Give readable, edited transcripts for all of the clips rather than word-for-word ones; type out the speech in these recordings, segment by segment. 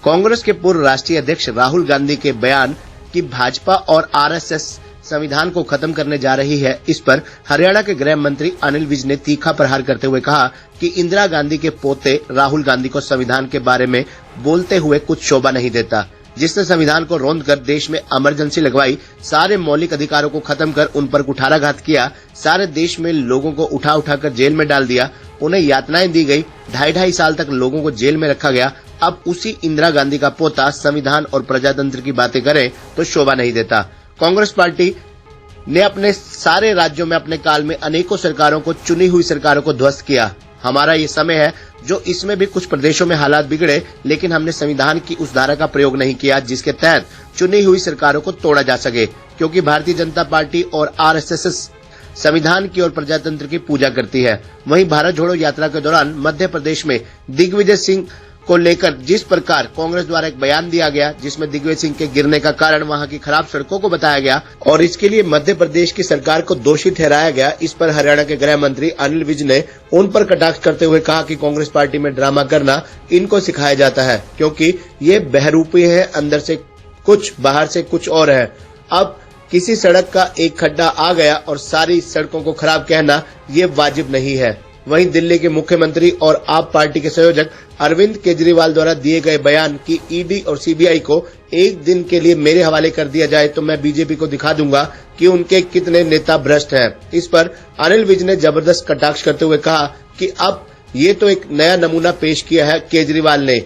कांग्रेस के पूर्व राष्ट्रीय अध्यक्ष राहुल गांधी के बयान कि भाजपा और आरएसएस संविधान को खत्म करने जा रही है, इस पर हरियाणा के गृह मंत्री अनिल विज ने तीखा प्रहार करते हुए कहा कि इंदिरा गांधी के पोते राहुल गांधी को संविधान के बारे में बोलते हुए कुछ शोभा नहीं देता। जिसने संविधान को रौंद कर देश में इमरजेंसी लगवाई, सारे मौलिक अधिकारों को खत्म कर उन पर कुठाराघात किया, सारे देश में लोगों को उठा उठाकर जेल में डाल दिया, उन्हें यातनाएं दी गई, 2.5 साल तक लोगों को जेल में रखा गया। अब उसी इंदिरा गांधी का पोता संविधान और प्रजातंत्र की बातें करे तो शोभा नहीं देता। कांग्रेस पार्टी ने अपने सारे राज्यों में अपने काल में अनेकों सरकारों को, चुनी हुई सरकारों को ध्वस्त किया। हमारा ये समय है जो इसमें भी कुछ प्रदेशों में हालात बिगड़े, लेकिन हमने संविधान की उस धारा का प्रयोग नहीं किया जिसके तहत चुनी हुई सरकारों को तोड़ा जा सके, क्योंकि भारतीय जनता पार्टी और आरएसएस संविधान की और प्रजातंत्र की पूजा करती है। वहीं भारत जोड़ो यात्रा के दौरान मध्य प्रदेश में दिग्विजय सिंह को लेकर जिस प्रकार कांग्रेस द्वारा एक बयान दिया गया, जिसमें दिग्विजय सिंह के गिरने का कारण वहां की खराब सड़कों को बताया गया और इसके लिए मध्य प्रदेश की सरकार को दोषी ठहराया गया, इस पर हरियाणा के गृह मंत्री अनिल विज ने उन पर कटाक्ष करते हुए कहा कि कांग्रेस पार्टी में ड्रामा करना इनको सिखाया जाता है, क्योंकि ये बहरूपी है, अंदर से कुछ बाहर से कुछ और है। अब किसी सड़क का एक खड्डा आ गया और सारी सड़कों को खराब कहना ये वाजिब नहीं है। वहीं दिल्ली के मुख्यमंत्री और आप पार्टी के संयोजक अरविंद केजरीवाल द्वारा दिए गए बयान कि ईडी और सीबीआई को एक दिन के लिए मेरे हवाले कर दिया जाए तो मैं बीजेपी को दिखा दूंगा कि उनके कितने नेता भ्रष्ट हैं। इस पर अनिल विज ने जबरदस्त कटाक्ष करते हुए कहा कि अब ये तो एक नया नमूना पेश किया है केजरीवाल ने।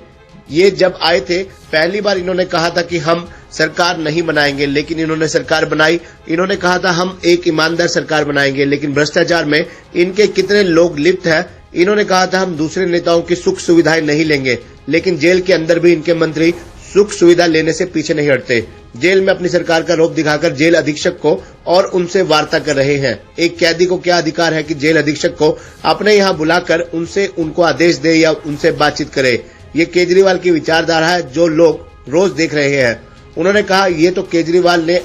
ये जब आए थे पहली बार इन्होंने कहा था कि हम सरकार नहीं बनाएंगे, लेकिन इन्होंने सरकार बनाई। इन्होंने कहा था हम एक ईमानदार सरकार बनाएंगे, लेकिन भ्रष्टाचार में इनके कितने लोग लिप्त हैं। इन्होंने कहा था हम दूसरे नेताओं की सुख सुविधाएं नहीं लेंगे, लेकिन जेल के अंदर भी इनके मंत्री सुख सुविधा लेने से पीछे नहीं हटते। जेल में अपनी सरकार का रोप दिखाकर जेल अधीक्षक को और उनसे वार्ता कर रहे हैं। एक कैदी को क्या अधिकार है कि जेल अधीक्षक को अपने यहाँ बुलाकर उनसे उनको आदेश दे या उनसे बातचीत करे। ये केजरीवाल की विचारधारा है जो लोग रोज देख रहे हैं। उन्होंने कहा ये तो केजरीवाल ने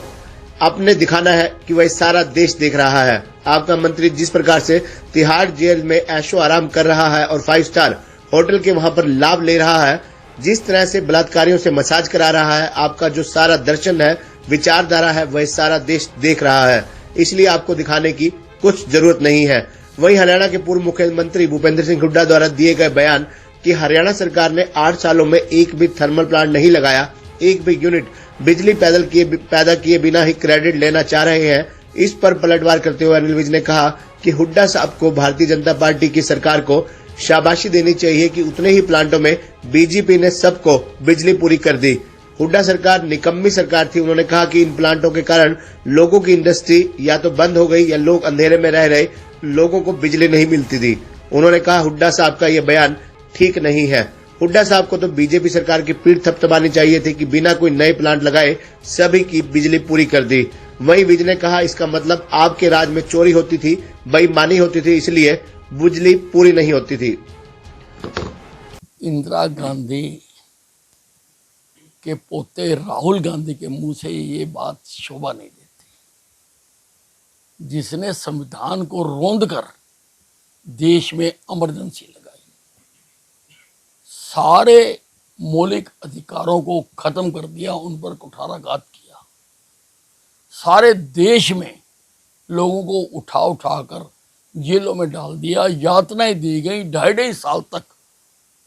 अपने दिखाना है कि वह सारा देश देख रहा है। आपका मंत्री जिस प्रकार से तिहाड़ जेल में ऐशो आराम कर रहा है और 5 स्टार होटल के वहां पर लाभ ले रहा है, जिस तरह से बलात्कारियों से मसाज करा रहा है, आपका जो सारा दर्शन है, विचारधारा है, वह सारा देश देख रहा है। इसलिए आपको दिखाने की कुछ जरूरत नहीं है। वहीं हरियाणा के पूर्व मुख्यमंत्री भूपेंद्र सिंह हुड्डा द्वारा दिए गए बयान कि हरियाणा सरकार ने 8 सालों में एक भी थर्मल प्लांट नहीं लगाया, एक भी यूनिट बिजली पैदा किए बिना ही क्रेडिट लेना चाह रहे हैं, इस पर पलटवार करते हुए अनिल विज ने कहा कि हुड्डा साहब को भारतीय जनता पार्टी की सरकार को शाबाशी देनी चाहिए कि उतने ही प्लांटों में बीजेपी ने सबको बिजली पूरी कर दी। हुड्डा सरकार निकम्मी सरकार थी। उन्होंने कहा कि इन प्लांटों के कारण लोगों की इंडस्ट्री या तो बंद हो गई या लोग अंधेरे में रह रहे, लोगों को बिजली नहीं मिलती थी। उन्होंने कहा हुड्डा साहब का यह बयान ठीक नहीं है। हुड्डा साहब को तो बीजेपी सरकार की पीठ थपथपानी चाहिए थी कि बिना कोई नए प्लांट लगाए सभी की बिजली पूरी कर दी। वहीं विज ने कहा इसका मतलब आपके राज में चोरी होती थी, बेईमानी होती थी, इसलिए बिजली पूरी नहीं होती थी। इंदिरा गांधी के पोते राहुल गांधी के मुंह से ये बात शोभा नहीं देती, जिसने संविधान को रौंद कर देश में इमरजेंसी लगाई, सारे मौलिक अधिकारों को खत्म कर दिया, उन पर कुठाराघात किया, सारे देश में लोगों को उठा उठाकर जेलों में डाल दिया, यातनाएं दी गई, 2.5 साल तक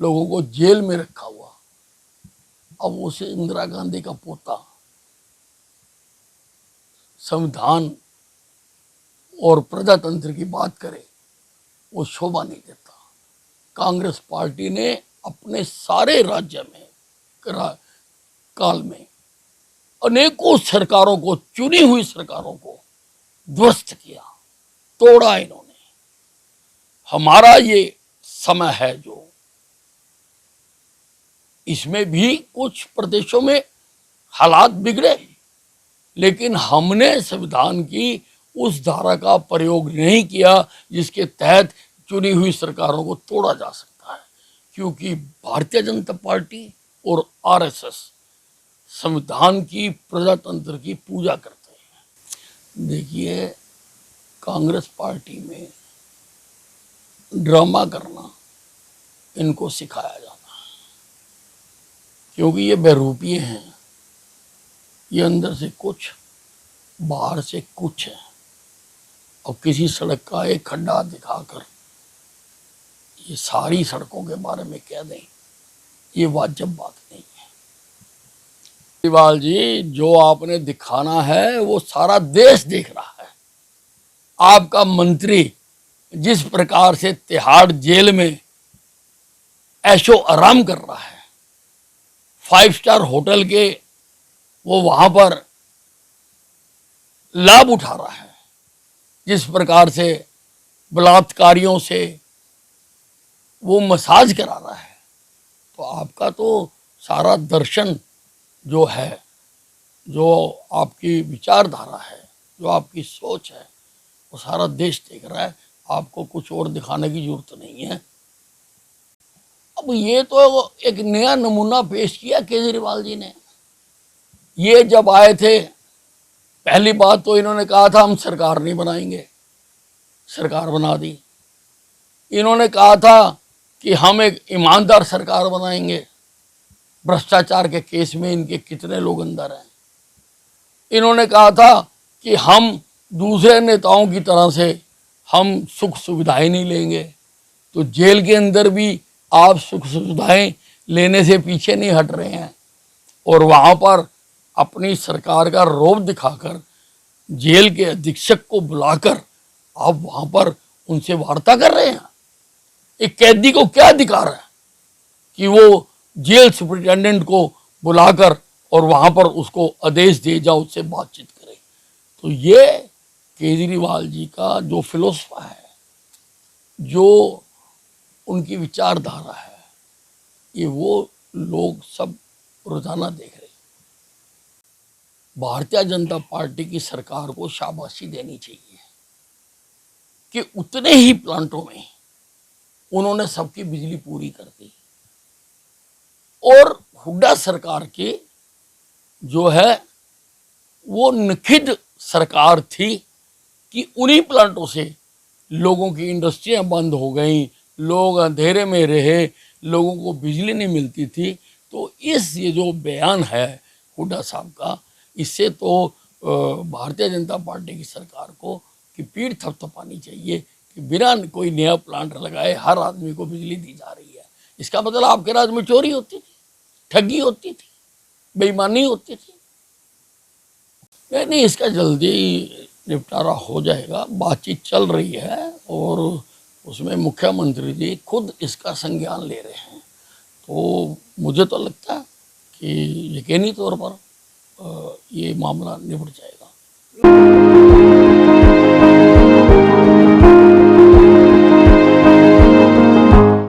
लोगों को जेल में रखा हुआ। अब उसे इंदिरा गांधी का पोता संविधान और प्रजातंत्र की बात करे, वो शोभा नहीं देता। कांग्रेस पार्टी ने अपने सारे राज्य में काल में अनेकों सरकारों को, चुनी हुई सरकारों को ध्वस्त किया, तोड़ा इन्होंने। हमारा ये समय है जो इसमें भी कुछ प्रदेशों में हालात बिगड़े, लेकिन हमने संविधान की उस धारा का प्रयोग नहीं किया जिसके तहत चुनी हुई सरकारों को तोड़ा जा सकता है, क्योंकि भारतीय जनता पार्टी और आरएसएस संविधान की, प्रजातंत्र की पूजा करते हैं। देखिए, कांग्रेस पार्टी में ड्रामा करना इनको सिखाया जाता है, क्योंकि ये बहरूपीय हैं, ये अंदर से कुछ बाहर से कुछ है। और किसी सड़क का एक खड्डा दिखाकर ये सारी सड़कों के बारे में कह दें, ये वाजिब बात नहीं है। केजरीवाल जी, जो आपने दिखाना है वो सारा देश देख रहा है। आपका मंत्री जिस प्रकार से तिहाड़ जेल में ऐशो आराम कर रहा है, 5 स्टार होटल के वो वहां पर लाभ उठा रहा है, जिस प्रकार से बलात्कारियों से वो मसाज करा रहा है, तो आपका तो सारा दर्शन जो है, जो आपकी विचारधारा है, जो आपकी सोच है, वो सारा देश देख रहा है। आपको कुछ और दिखाने की जरूरत नहीं है। अब ये तो एक नया नमूना पेश किया केजरीवाल जी ने। ये जब आए थे, पहली बात तो इन्होंने कहा था हम सरकार नहीं बनाएंगे, सरकार बना दी। इन्होंने कहा था कि हम एक ईमानदार सरकार बनाएंगे, भ्रष्टाचार के केस में इनके कितने लोग अंदर हैं। इन्होंने कहा था कि हम दूसरे नेताओं की तरह से हम सुख सुविधाएं नहीं लेंगे, तो जेल के अंदर भी आप सुख सुविधाएं लेने से पीछे नहीं हट रहे हैं, और वहाँ पर अपनी सरकार का रौब दिखाकर जेल के अधीक्षक को बुलाकर आप वहाँ पर उनसे वार्ता कर रहे हैं। एक कैदी को क्या अधिकार है कि वो जेल सुपरिटेंडेंट को बुलाकर और वहाँ पर उसको आदेश दे जाओ, उससे बातचीत करे। तो ये केजरीवाल जी का जो फिलोसफा है, जो उनकी विचारधारा है, ये वो लोग सब रोजाना देख रहे हैं। भारतीय जनता पार्टी की सरकार को शाबाशी देनी चाहिए कि उतने ही प्लांटों में उन्होंने सबकी बिजली पूरी कर दी। और हुड्डा सरकार की जो है वो निखिद सरकार थी कि उन्हीं प्लांटों से लोगों की इंडस्ट्रियां बंद हो गई, लोग अंधेरे में रहे, लोगों को बिजली नहीं मिलती थी। तो ये जो बयान है हुड्डा साहब का, इससे तो भारतीय जनता पार्टी की सरकार को कि पीठ थपथपानी चाहिए कि बिना कोई नया प्लांट लगाए हर आदमी को बिजली दी जा रही है। इसका मतलब आपके राज्य में चोरी होती थी, ठगी होती थी, बेईमानी होती थी। नहीं, इसका जल्दी निपटारा हो जाएगा। बातचीत चल रही है और उसमें मुख्यमंत्री जी खुद इसका संज्ञान ले रहे हैं। तो मुझे तो लगता है कि यकीनी तौर पर ये मामला निपट जाएगा।